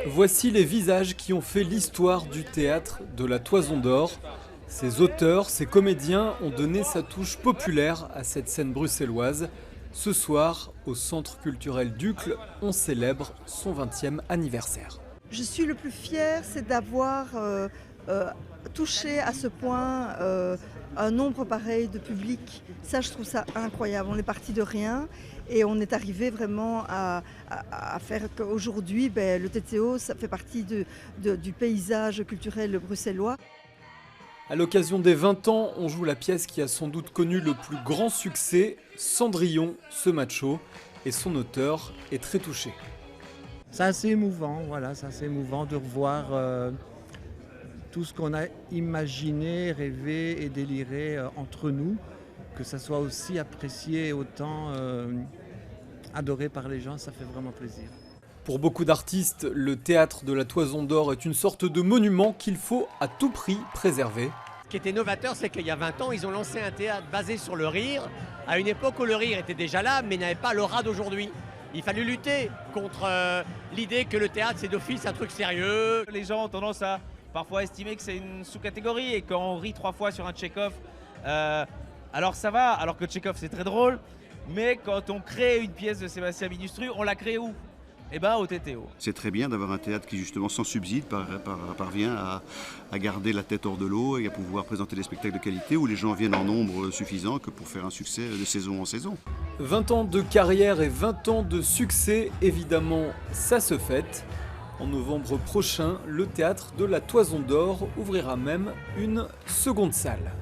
Voici les visages qui ont fait l'histoire du théâtre de la Toison d'Or. Ces auteurs, ces comédiens ont donné sa touche populaire à cette scène bruxelloise. Ce soir, au Centre culturel d'Uccle, on célèbre son 20e anniversaire. Je suis le plus fière, c'est d'avoir touché à ce point un nombre pareil de public. Ça, je trouve ça incroyable. On est parti de rien et on est arrivé vraiment à faire qu'aujourd'hui, le TTO, ça fait partie du paysage culturel bruxellois. À l'occasion des 20 ans, on joue la pièce qui a sans doute connu le plus grand succès, Cendrillon, ce macho, et son auteur est très touché. C'est assez émouvant, voilà, c'est assez émouvant de revoir tout ce qu'on a imaginé, rêvé et déliré entre nous, que ça soit aussi apprécié et autant adoré par les gens, ça fait vraiment plaisir. Pour beaucoup d'artistes, le théâtre de la Toison d'Or est une sorte de monument qu'il faut à tout prix préserver. Ce qui était novateur, c'est qu'il y a 20 ans, ils ont lancé un théâtre basé sur le rire, à une époque où le rire était déjà là, mais n'avait pas l'aura d'aujourd'hui. Il fallait lutter contre l'idée que le théâtre, c'est d'office un truc sérieux. Les gens ont tendance à parfois estimer que c'est une sous-catégorie et quand on rit 3 fois sur un Tchekhov, alors ça va, alors que Tchekhov c'est très drôle, mais quand on crée une pièce de Sébastien Ministru, on la crée où ? Eh bien au TTO. C'est très bien d'avoir un théâtre qui justement sans subside parvient à garder la tête hors de l'eau et à pouvoir présenter des spectacles de qualité où les gens viennent en nombre suffisant que pour faire un succès de saison en saison. 20 ans de carrière et 20 ans de succès, évidemment, ça se fête. En novembre prochain, le théâtre de la Toison d'Or ouvrira même une seconde salle.